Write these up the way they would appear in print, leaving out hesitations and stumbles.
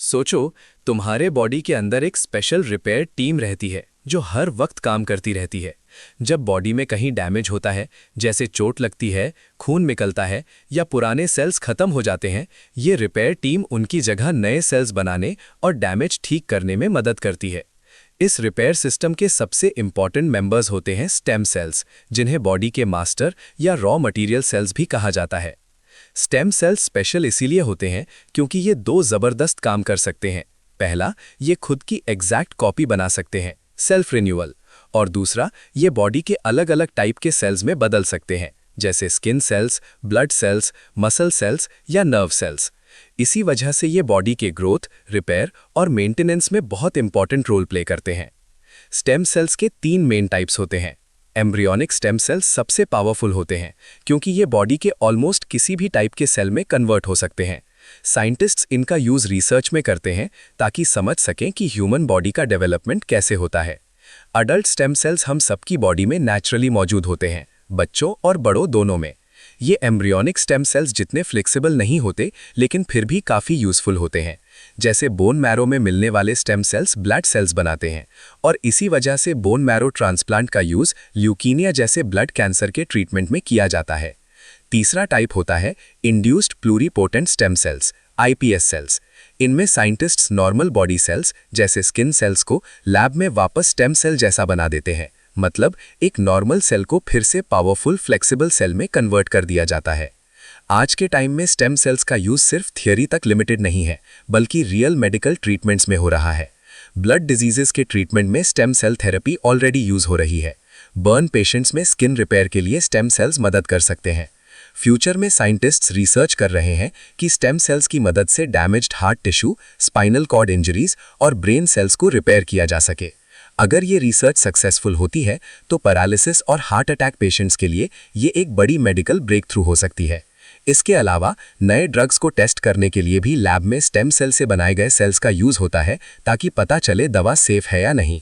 सोचो, तुम्हारे बॉडी के अंदर एक स्पेशल रिपेयर टीम रहती है जो हर वक्त काम करती रहती है। जब बॉडी में कहीं डैमेज होता है, जैसे चोट लगती है, खून निकलता है या पुराने सेल्स खत्म हो जाते हैं, ये रिपेयर टीम उनकी जगह नए सेल्स बनाने और डैमेज ठीक करने में मदद करती है। इस रिपेयर सिस्टम के सबसे इम्पॉर्टेंट मेंबर्स होते हैं स्टेम सेल्स, जिन्हें बॉडी के मास्टर या रॉ मटेरियल सेल्स भी कहा जाता है। स्टेम सेल्स स्पेशल इसीलिए होते हैं क्योंकि ये दो ज़बरदस्त काम कर सकते हैं। पहला, ये खुद की एग्जैक्ट कॉपी बना सकते हैं, सेल्फ रिन्यूअल। और दूसरा, ये बॉडी के अलग अलग टाइप के सेल्स में बदल सकते हैं, जैसे skin sales, blood cells, muscle cells या नर्व सेल्स। इसी वजह से ये बॉडी के ग्रोथ, रिपेयर और मेंटेनेंस में बहुत इंपॉर्टेंट रोल प्ले करते हैं। स्टेम सेल्स के तीन मेन टाइप्स होते हैं। एम्ब्रियोनिक स्टेम सेल्स सबसे पावरफुल होते हैं क्योंकि ये बॉडी के ऑलमोस्ट किसी भी टाइप के सेल में कन्वर्ट हो सकते हैं। साइंटिस्ट्स इनका यूज़ रिसर्च में करते हैं ताकि समझ सकें कि ह्यूमन बॉडी का डेवलपमेंट कैसे होता है। अडल्ट स्टेम सेल्स हम सबकी बॉडी में नेचुरली मौजूद होते हैं, बच्चों और बड़ों दोनों में। ये एम्ब्रियोनिक स्टेम सेल्स जितने फ्लेक्सिबल नहीं होते, लेकिन फिर भी काफ़ी यूज़फुल होते हैं। जैसे बोन मैरो में मिलने वाले स्टेम सेल्स ब्लड सेल्स बनाते हैं, और इसी वजह से बोन मैरो ट्रांसप्लांट का यूज़ ल्यूकीमिया जैसे ब्लड कैंसर के ट्रीटमेंट में किया जाता है। तीसरा टाइप होता है induced pluripotent stem cells, IPS cells. इनमें साइंटिस्ट्स नॉर्मल बॉडी सेल्स जैसे स्किन सेल्स को लैब में वापस स्टेम सेल जैसा बना देते हैं। मतलब एक नॉर्मल सेल को फिर से पावरफुल फ्लेक्सिबल सेल में कन्वर्ट कर दिया जाता है। आज के टाइम में स्टेम सेल्स का यूज़ सिर्फ थियोरी तक लिमिटेड नहीं है, बल्कि रियल मेडिकल ट्रीटमेंट्स में हो रहा है। ब्लड डिजीजेस के ट्रीटमेंट में stem cell therapy already use हो रही है। बर्न पेशेंट्स में स्किन रिपेयर के लिए स्टेम सेल्स मदद कर सकते हैं। फ्यूचर में साइंटिस्ट्स रिसर्च कर रहे हैं कि स्टेम सेल्स की मदद से damaged heart tissue, spinal cord injuries और ब्रेन सेल्स को रिपेयर किया जा सके। अगर ये रिसर्च सक्सेसफुल होती है तो पैरालिसिस और हार्ट अटैक पेशेंट्स के लिए ये एक बड़ी मेडिकल ब्रेक थ्रू हो सकती है। इसके अलावा नए ड्रग्स को टेस्ट करने के लिए भी लैब में स्टेम सेल से बनाए गए सेल्स का यूज़ होता है, ताकि पता चले दवा सेफ है या नहीं।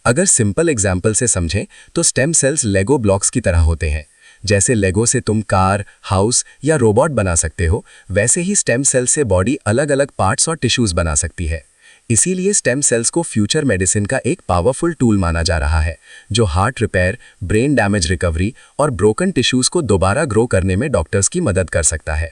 अगर सिंपल एग्जाम्पल से समझें तो स्टेम सेल्स लेगो ब्लॉक्स की तरह होते हैं। जैसे लेगो से तुम कार, हाउस या रोबोट बना सकते हो, वैसे ही स्टेम सेल से बॉडी अलग अलग पार्ट्स और टिश्यूज़ बना सकती है। इसीलिए स्टेम सेल्स को फ्यूचर मेडिसिन का एक पावरफुल टूल माना जा रहा है, जो heart repair, brain damage recovery और ब्रोकन टिश्यूज़ को दोबारा ग्रो करने में डॉक्टर्स की मदद कर सकता है।